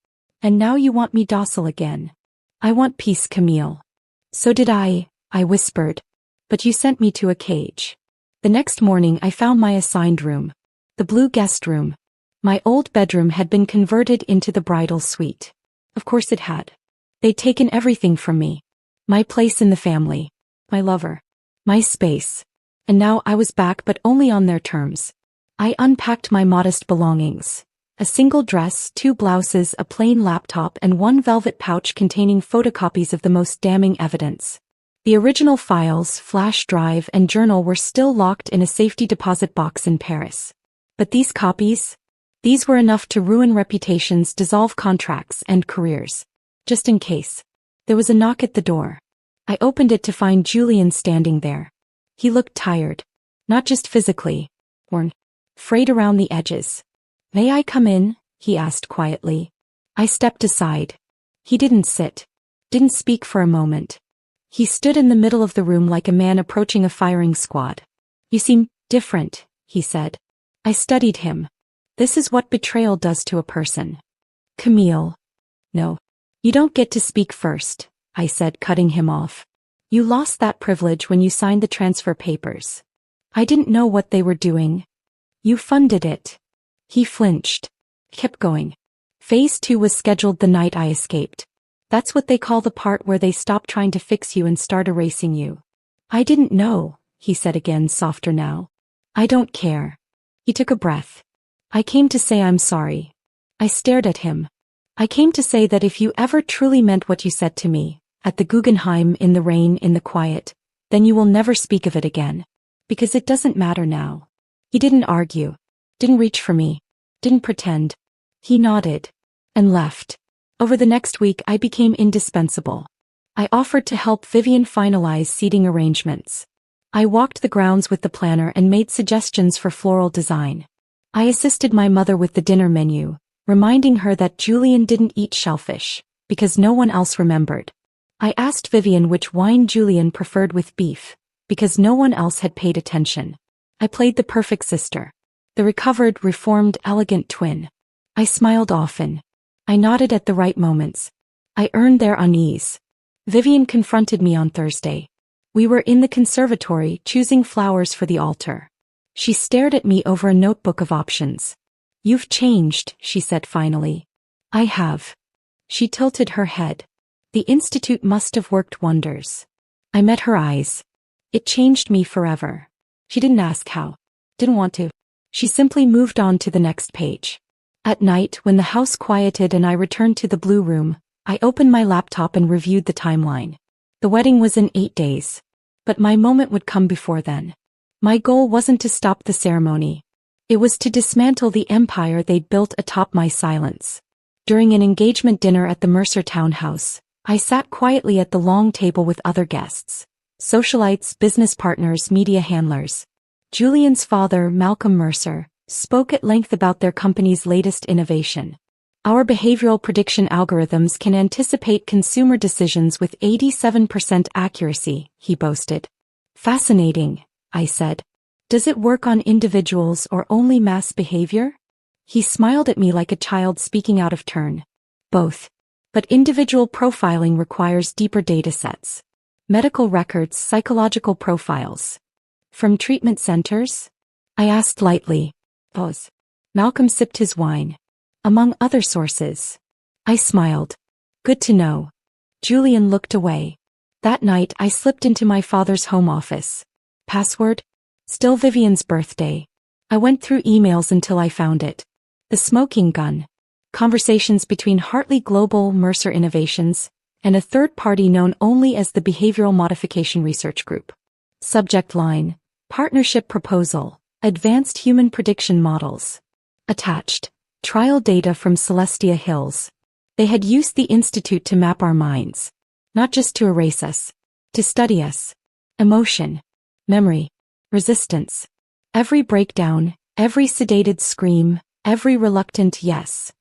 And now you want me docile again. I want peace, Camille. So did I whispered. But you sent me to a cage. The next morning I found my assigned room. The blue guest room. My old bedroom had been converted into the bridal suite. Of course it had. They'd taken everything from me. My place in the family. My lover. My space. And now I was back, but only on their terms. I unpacked my modest belongings. A single dress, 2 blouses, a plain laptop, and 1 velvet pouch containing photocopies of the most damning evidence. The original files, flash drive, and journal were still locked in a safety deposit box in Paris. But these copies? These were enough to ruin reputations, dissolve contracts, and careers. Just in case. There was a knock at the door. I opened it to find Julian standing there. He looked tired. Not just physically. Worn. Frayed around the edges. May I come in? He asked quietly. I stepped aside. He didn't sit. Didn't speak for a moment. He stood in the middle of the room like a man approaching a firing squad. You seem different, he said. I studied him. This is what betrayal does to a person. Camille. No. You don't get to speak first, I said, cutting him off. You lost that privilege when you signed the transfer papers. I didn't know what they were doing. You funded it. He flinched. Kept going. Phase 2 was scheduled the night I escaped. That's what they call the part where they stop trying to fix you and start erasing you. I didn't know, he said again, softer now. I don't care. He took a breath. I came to say I'm sorry. I stared at him. I came to say that if you ever truly meant what you said to me, at the Guggenheim, in the rain, in the quiet, then you will never speak of it again. Because it doesn't matter now. He didn't argue. Didn't reach for me. Didn't pretend. He nodded. And left. Over the next week I became indispensable. I offered to help Vivian finalize seating arrangements. I walked the grounds with the planner and made suggestions for floral design. I assisted my mother with the dinner menu, reminding her that Julian didn't eat shellfish, because no one else remembered. I asked Vivian which wine Julian preferred with beef, because no one else had paid attention. I played the perfect sister. The recovered, reformed, elegant twin. I smiled often. I nodded at the right moments. I earned their unease. Vivian confronted me on Thursday. We were in the conservatory choosing flowers for the altar. She stared at me over a notebook of options. You've changed, she said finally. I have. She tilted her head. The institute must have worked wonders. I met her eyes. It changed me forever. She didn't ask how. Didn't want to. She simply moved on to the next page. At night, when the house quieted and I returned to the blue room, I opened my laptop and reviewed the timeline. The wedding was in 8 days. But my moment would come before then. My goal wasn't to stop the ceremony. It was to dismantle the empire they'd built atop my silence. During an engagement dinner at the Mercer townhouse, I sat quietly at the long table with other guests. Socialites, business partners, media handlers. Julian's father, Malcolm Mercer, spoke at length about their company's latest innovation. Our behavioral prediction algorithms can anticipate consumer decisions with 87% accuracy, he boasted. Fascinating, I said. Does it work on individuals or only mass behavior? He smiled at me like a child speaking out of turn. Both. But individual profiling requires deeper data sets. Medical records, psychological profiles. From treatment centers? I asked lightly. Pause. Malcolm sipped his wine. Among other sources. I smiled. Good to know. Julian looked away. That night I slipped into my father's home office. Password? Still Vivian's birthday. I went through emails until I found it. The smoking gun. Conversations between Hartley Global, Mercer Innovations, and a third party known only as the Behavioral Modification Research Group. Subject line. Partnership proposal. Advanced human prediction models. Attached. Trial data from Celestia Hills. They had used the institute to map our minds. Not just to erase us. To study us. Emotion. Memory. Resistance. Every breakdown, every sedated scream, every reluctant yes.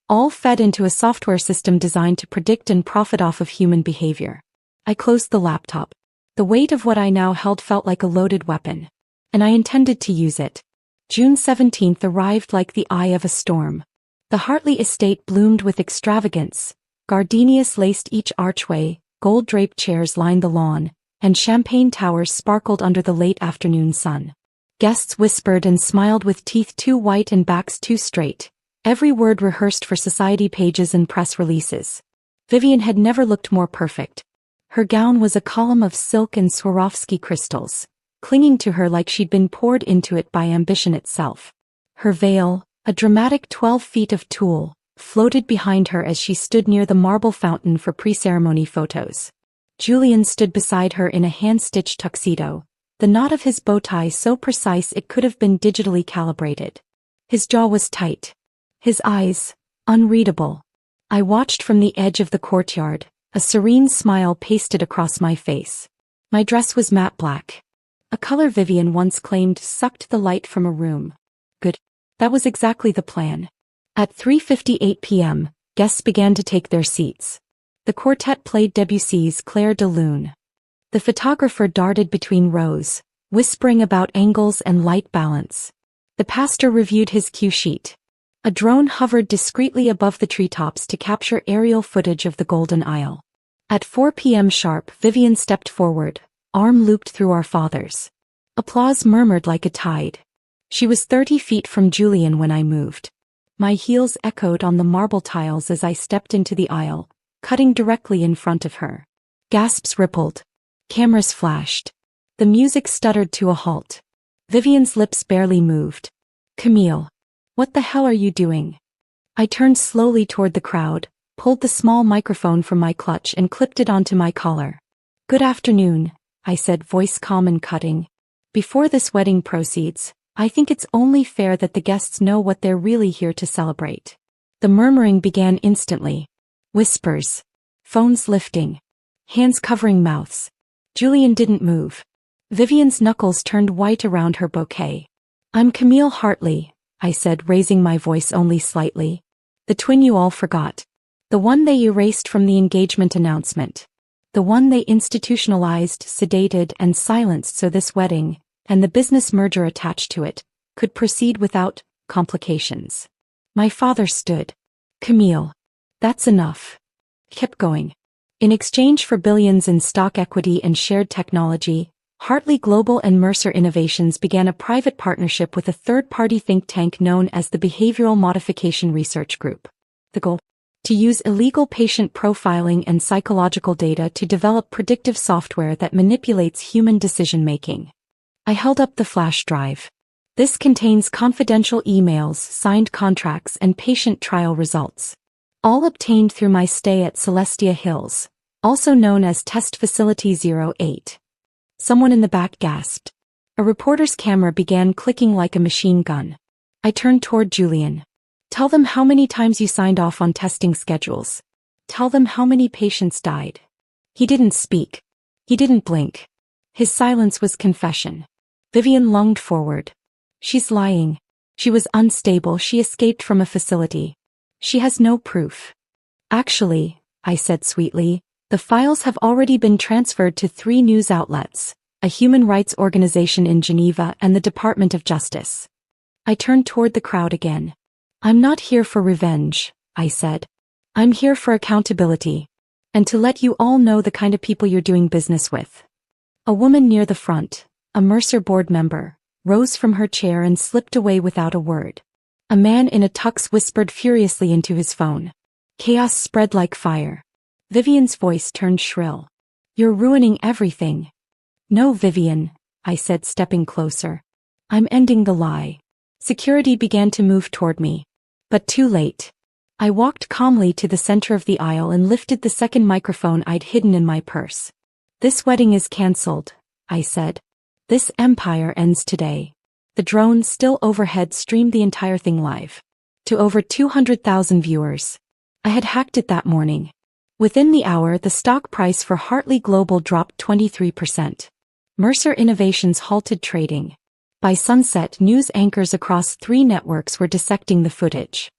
All fed into a software system designed to predict and profit off of human behavior. I closed the laptop. The weight of what I now held felt like a loaded weapon. And I intended to use it. June 17th arrived like the eye of a storm. The Hartley estate bloomed with extravagance. Gardenias laced each archway, gold-draped chairs lined the lawn, and champagne towers sparkled under the late afternoon sun. Guests whispered and smiled with teeth too white and backs too straight, every word rehearsed for society pages and press releases. Vivian had never looked more perfect. Her gown was a column of silk and Swarovski crystals, clinging to her like she'd been poured into it by ambition itself. Her veil, a dramatic 12 feet of tulle, floated behind her as she stood near the marble fountain for pre-ceremony photos. Julian stood beside her in a hand-stitched tuxedo, the knot of his bow tie so precise it could have been digitally calibrated. His jaw was tight. His eyes, unreadable. I watched from the edge of the courtyard, a serene smile pasted across my face. My dress was matte black. A color Vivian once claimed sucked the light from a room. Good. That was exactly the plan. At 3:58 p.m., guests began to take their seats. The quartet played Debussy's Clair de Lune. The photographer darted between rows, whispering about angles and light balance. The pastor reviewed his cue sheet. A drone hovered discreetly above the treetops to capture aerial footage of the Golden Isle. At 4 p.m. sharp, Vivian stepped forward, arm looped through our father's. Applause murmured like a tide. She was 30 feet from Julian when I moved. My heels echoed on the marble tiles as I stepped into the aisle, cutting directly in front of her. Gasps rippled. Cameras flashed. The music stuttered to a halt. Vivian's lips barely moved. "Camille, what the hell are you doing?" I turned slowly toward the crowd, pulled the small microphone from my clutch and clipped it onto my collar. "Good afternoon," I said, voice calm and cutting. "Before this wedding proceeds, I think it's only fair that the guests know what they're really here to celebrate." The murmuring began instantly. Whispers. Phones lifting. Hands covering mouths. Julian didn't move. Vivian's knuckles turned white around her bouquet. "I'm Camille Hartley," I said, raising my voice only slightly. "The twin you all forgot. The one they erased from the engagement announcement. The one they institutionalized, sedated, and silenced so this wedding, and the business merger attached to it, could proceed without complications." My father stood. "Camille. That's enough." Kept going. "In exchange for billions in stock equity and shared technology, Hartley Global and Mercer Innovations began a private partnership with a third-party think tank known as the Behavioral Modification Research Group. The goal? To use illegal patient profiling and psychological data to develop predictive software that manipulates human decision-making. I held up the flash drive. "This contains confidential emails, signed contracts, and patient trial results. All obtained through my stay at Celestia Hills, also known as Test Facility 08. Someone in the back gasped. A reporter's camera began clicking like a machine gun. I turned toward Julian. "Tell them how many times you signed off on testing schedules. Tell them how many patients died." He didn't speak. He didn't blink. His silence was confession. Vivian lunged forward. "She's lying. She was unstable. She escaped from a facility. She has no proof." "Actually," I said sweetly, "the files have already been transferred to 3 news outlets, a human rights organization in Geneva and the Department of Justice." I turned toward the crowd again. "I'm not here for revenge," I said. "I'm here for accountability. And to let you all know the kind of people you're doing business with." A woman near the front, a Mercer board member, rose from her chair and slipped away without a word. A man in a tux whispered furiously into his phone. Chaos spread like fire. Vivian's voice turned shrill. "You're ruining everything." "No, Vivian," I said, stepping closer. "I'm ending the lie." Security began to move toward me. But too late. I walked calmly to the center of the aisle and lifted the second microphone I'd hidden in my purse. "This wedding is cancelled," I said. "This empire ends today." The drone still overhead streamed the entire thing live. To over 200,000 viewers. I had hacked it that morning. Within the hour, the stock price for Hartley Global dropped 23%. Mercer Innovations halted trading. By sunset, news anchors across 3 networks were dissecting the footage.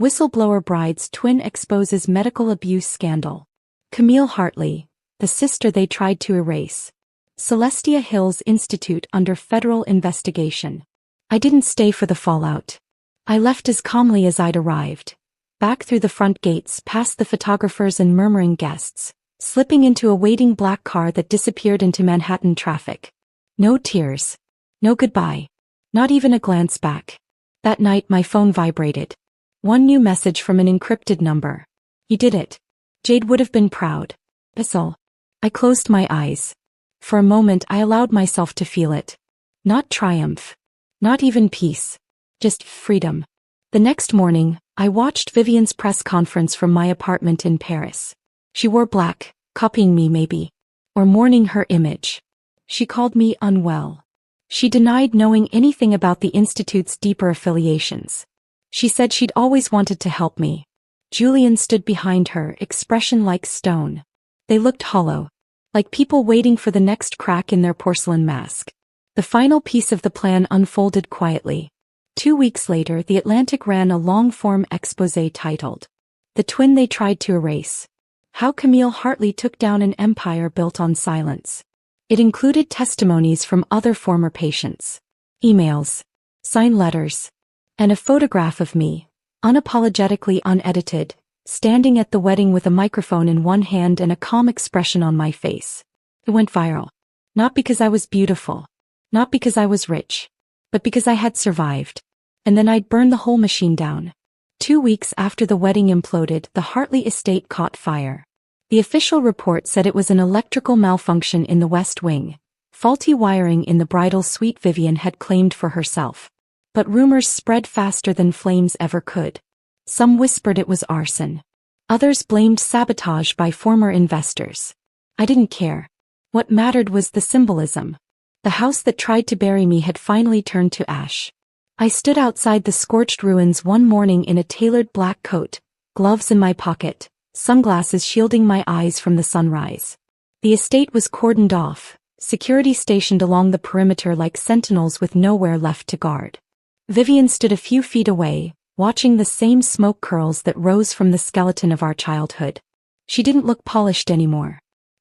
Whistleblower bride's twin exposes medical abuse scandal. Camille Hartley, the sister they tried to erase. Celestia Hills Institute under federal investigation. I didn't stay for the fallout. I left as calmly as I'd arrived. Back through the front gates, past the photographers and murmuring guests, slipping into a waiting black car that disappeared into Manhattan traffic. No tears. No goodbye. Not even a glance back. That night my phone vibrated. One new message from an encrypted number. You did it. Jade would have been proud. Bissell. I closed my eyes. For a moment I allowed myself to feel it. Not triumph. Not even peace. Just freedom. The next morning, I watched Vivian's press conference from my apartment in Paris. She wore black, copying me maybe. Or mourning her image. She called me unwell. She denied knowing anything about the Institute's deeper affiliations. She said she'd always wanted to help me. Julian stood behind her, expression like stone. They looked hollow. Like people waiting for the next crack in their porcelain mask. The final piece of the plan unfolded quietly. 2 weeks later, The Atlantic ran a long-form exposé titled, "The Twin They Tried to Erase." How Camille Hartley Took Down an Empire Built on Silence. It included testimonies from other former patients, emails, signed letters, and a photograph of me, unapologetically unedited, standing at the wedding with a microphone in one hand and a calm expression on my face. It went viral. Not because I was beautiful. Not because I was rich. But because I had survived. And then I'd burn the whole machine down. 2 weeks after the wedding imploded, the Hartley estate caught fire. The official report said it was an electrical malfunction in the West Wing, faulty wiring in the bridal suite Vivian had claimed for herself. But rumors spread faster than flames ever could. Some whispered it was arson. Others blamed sabotage by former investors. I didn't care. What mattered was the symbolism. The house that tried to bury me had finally turned to ash. I stood outside the scorched ruins one morning in a tailored black coat, gloves in my pocket, sunglasses shielding my eyes from the sunrise. The estate was cordoned off, security stationed along the perimeter like sentinels with nowhere left to guard. Vivian stood a few feet away, watching the same smoke curls that rose from the skeleton of our childhood. She didn't look polished anymore.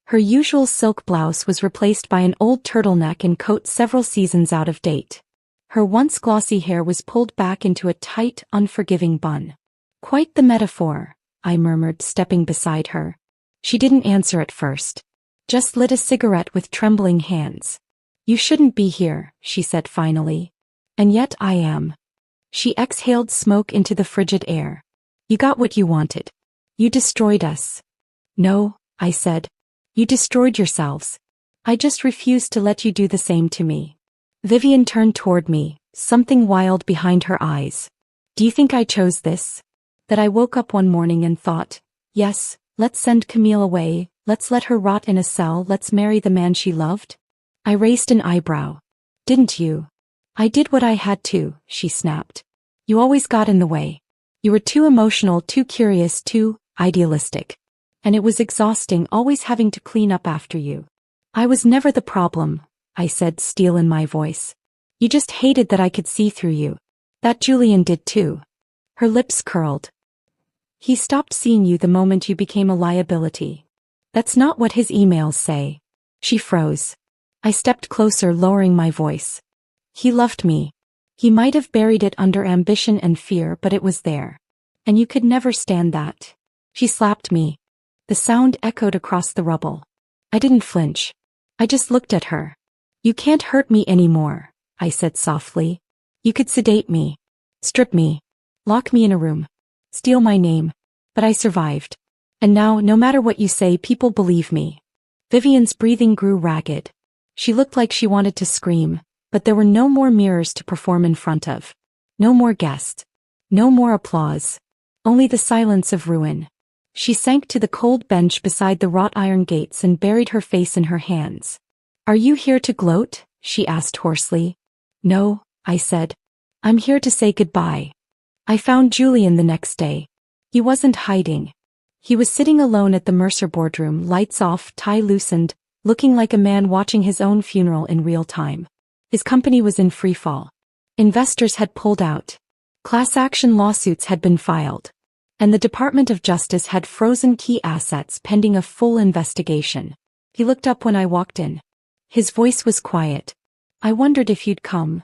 Her usual silk blouse was replaced by an old turtleneck and coat several seasons out of date. Her once glossy hair was pulled back into a tight, unforgiving bun. "Quite the metaphor," I murmured, stepping beside her. She didn't answer at first. Just lit a cigarette with trembling hands. "You shouldn't be here," she said finally. "And yet I am." She exhaled smoke into the frigid air. "You got what you wanted. You destroyed us." "No," I said. "You destroyed yourselves. I just refused to let you do the same to me." Vivian turned toward me, something wild behind her eyes. "Do you think I chose this? That I woke up one morning and thought, yes, let's send Camille away, let's let her rot in a cell, let's marry the man she loved?" I raised an eyebrow. "Didn't you?" "I did what I had to," she snapped. "You always got in the way. You were too emotional, too curious, too idealistic. And it was exhausting always having to clean up after you." "I was never the problem," I said, steel in my voice. "You just hated that I could see through you. That Julian did too." Her lips curled. "He stopped seeing you the moment you became a liability. That's not what his emails say." She froze. I stepped closer, lowering my voice. "He loved me. He might have buried it under ambition and fear, but it was there. And you could never stand that." She slapped me. The sound echoed across the rubble. I didn't flinch. I just looked at her. "You can't hurt me anymore," I said softly. "You could sedate me, strip me, lock me in a room, steal my name, but I survived. And now, no matter what you say, people believe me." Vivian's breathing grew ragged. She looked like she wanted to scream, but there were no more mirrors to perform in front of. No more guests. No more applause. Only the silence of ruin. She sank to the cold bench beside the wrought iron gates and buried her face in her hands. "Are you here to gloat?" she asked hoarsely. "No," I said. "I'm here to say goodbye. I found Julian the next day. He wasn't hiding. He was sitting alone at the Mercer boardroom, lights off, tie loosened, looking like a man watching his own funeral in real time. His company was in free fall. Investors had pulled out. Class action lawsuits had been filed. And the Department of Justice had frozen key assets pending a full investigation. He looked up when I walked in. His voice was quiet. I wondered if you'd come.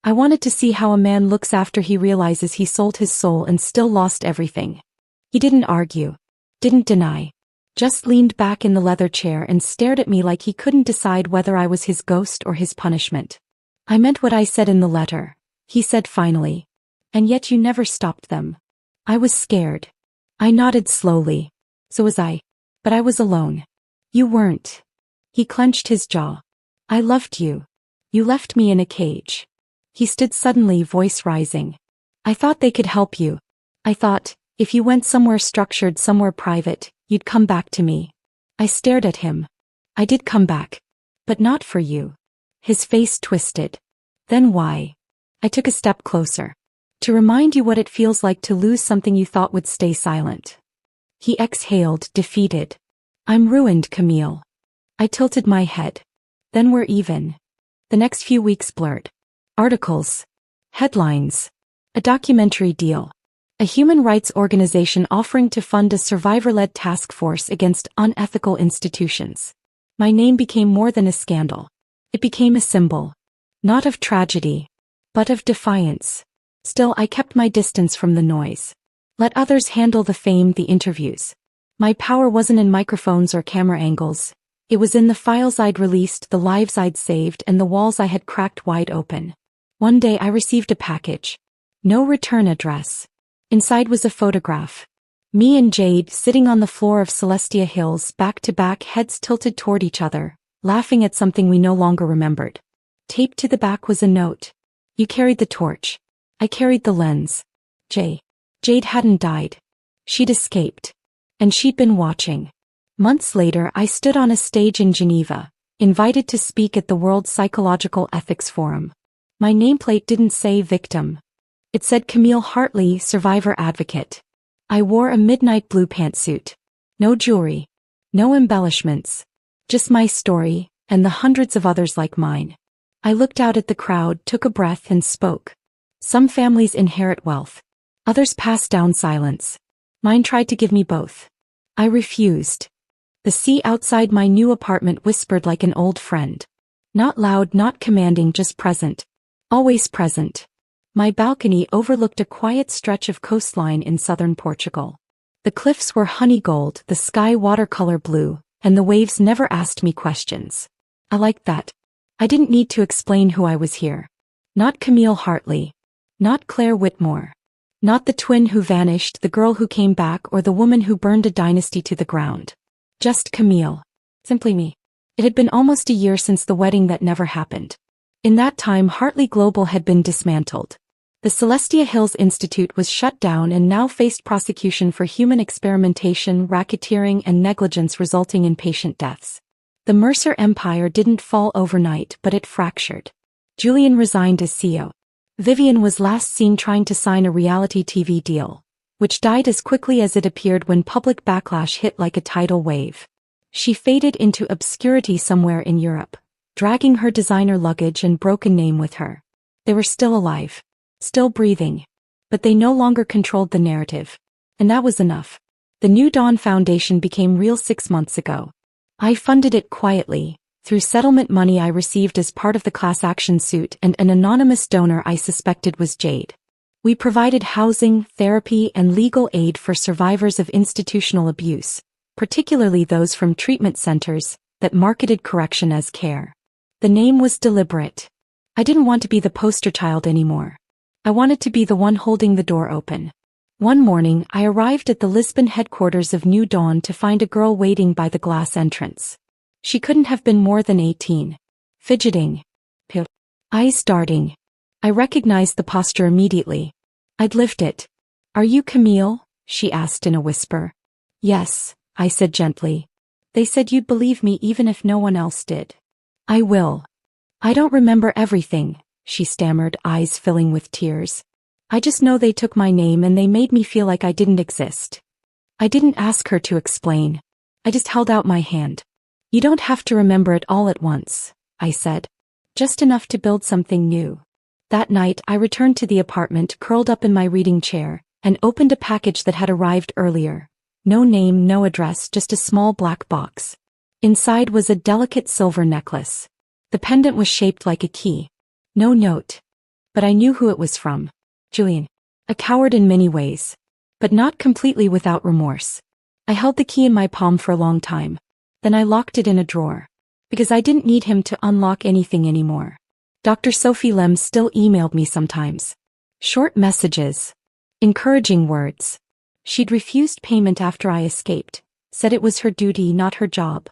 I wanted to see how a man looks after he realizes he sold his soul and still lost everything. He didn't argue. Didn't deny. Just leaned back in the leather chair and stared at me like he couldn't decide whether I was his ghost or his punishment. I meant what I said in the letter, he said finally. And yet you never stopped them. I was scared. I nodded slowly. So was I. But I was alone. You weren't. He clenched his jaw. I loved you. You left me in a cage. He stood suddenly, voice rising. I thought they could help you. I thought, if you went somewhere structured, somewhere private, you'd come back to me. I stared at him. I did come back. But not for you. His face twisted. Then why? I took a step closer. To remind you what it feels like to lose something you thought would stay silent. He exhaled, defeated. I'm ruined, Camille. I tilted my head. Then we're even. The next few weeks blurred. Articles. Headlines. A documentary deal. A human rights organization offering to fund a survivor-led task force against unethical institutions. My name became more than a scandal. It became a symbol. Not of tragedy, but of defiance. Still, I kept my distance from the noise. Let others handle the fame, the interviews. My power wasn't in microphones or camera angles. It was in the files I'd released, the lives I'd saved, and the walls I had cracked wide open. One day I received a package. No return address. Inside was a photograph. Me and Jade sitting on the floor of Celestia Hills, back to back, heads tilted toward each other, laughing at something we no longer remembered. Taped to the back was a note. You carried the torch. I carried the lens. Jade hadn't died. She'd escaped. And she'd been watching. Months later, I stood on a stage in Geneva, invited to speak at the World Psychological Ethics Forum. My nameplate didn't say victim. It said Camille Hartley, survivor advocate. I wore a midnight blue pantsuit. No jewelry. No embellishments. Just my story, and the hundreds of others like mine. I looked out at the crowd, took a breath, and spoke. Some families inherit wealth. Others pass down silence. Mine tried to give me both. I refused. The sea outside my new apartment whispered like an old friend. Not loud, not commanding, just present. Always present. My balcony overlooked a quiet stretch of coastline in southern Portugal. The cliffs were honey gold, the sky watercolor blue, and the waves never asked me questions. I liked that. I didn't need to explain who I was here. Not Camille Hartley. Not Claire Whitmore. Not the twin who vanished, the girl who came back, or the woman who burned a dynasty to the ground. Just Camille. Simply me. It had been almost a year since the wedding that never happened. In that time, Hartley Global had been dismantled. The Celestia Hills Institute was shut down and now faced prosecution for human experimentation, racketeering, and negligence resulting in patient deaths. The Mercer empire didn't fall overnight, but it fractured. Julian resigned as CEO. Vivian was last seen trying to sign a reality TV deal, which died as quickly as it appeared when public backlash hit like a tidal wave. She faded into obscurity somewhere in Europe, dragging her designer luggage and broken name with her. They were still alive, still breathing, but they no longer controlled the narrative. And that was enough. The New Dawn Foundation became real 6 months ago. I funded it quietly, through settlement money I received as part of the class action suit and an anonymous donor I suspected was Jade. We provided housing, therapy, and legal aid for survivors of institutional abuse, particularly those from treatment centers that marketed correction as care. The name was deliberate. I didn't want to be the poster child anymore. I wanted to be the one holding the door open. One morning, I arrived at the Lisbon headquarters of New Dawn to find a girl waiting by the glass entrance. She couldn't have been more than 18. Fidgeting. Eyes darting. I recognized the posture immediately. I'd lived it. Are you Camille? She asked in a whisper. Yes, I said gently. They said you'd believe me even if no one else did. I will. I don't remember everything, she stammered, eyes filling with tears. I just know they took my name and they made me feel like I didn't exist. I didn't ask her to explain. I just held out my hand. You don't have to remember it all at once, I said. Just enough to build something new. That night I returned to the apartment, curled up in my reading chair, and opened a package that had arrived earlier. No name, no address, just a small black box. Inside was a delicate silver necklace. The pendant was shaped like a key. No note. But I knew who it was from. Julian. A coward in many ways. But not completely without remorse. I held the key in my palm for a long time. Then I locked it in a drawer. Because I didn't need him to unlock anything anymore. Dr. Sophie Lem still emailed me sometimes. Short messages. Encouraging words. She'd refused payment after I escaped. Said it was her duty, not her job.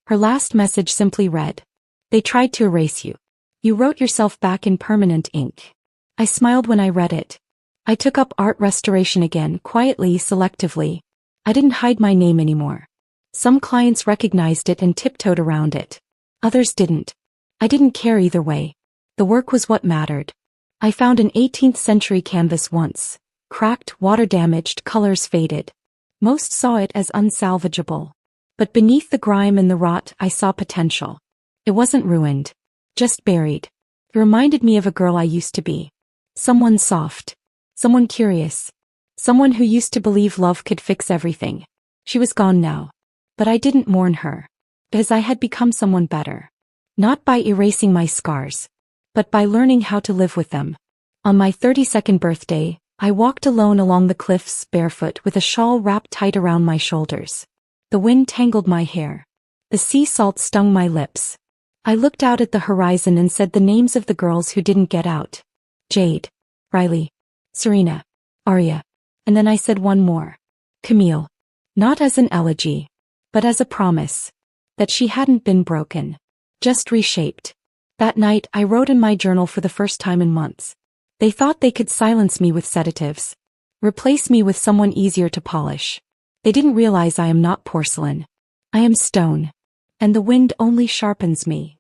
Her last message simply read, "They tried to erase you. You wrote yourself back in permanent ink." I smiled when I read it. I took up art restoration again, quietly, selectively. I didn't hide my name anymore. Some clients recognized it and tiptoed around it. Others didn't. I didn't care either way. The work was what mattered. I found an 18th century canvas once. Cracked, water-damaged, colors faded. Most saw it as unsalvageable. But beneath the grime and the rot, I saw potential. It wasn't ruined. Just buried. It reminded me of a girl I used to be. Someone soft. Someone curious. Someone who used to believe love could fix everything. She was gone now. But I didn't mourn her. Because I had become someone better. Not by erasing my scars. But by learning how to live with them. On my 32nd birthday, I walked alone along the cliffs, barefoot, with a shawl wrapped tight around my shoulders. The wind tangled my hair. The sea salt stung my lips. I looked out at the horizon and said the names of the girls who didn't get out. Jade. Riley. Serena. Arya. And then I said one more. Camille. Not as an elegy. But as a promise. That she hadn't been broken. Just reshaped. That night I wrote in my journal for the first time in months. They thought they could silence me with sedatives. Replace me with someone easier to polish. They didn't realize I am not porcelain. I am stone. And the wind only sharpens me.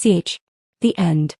The end.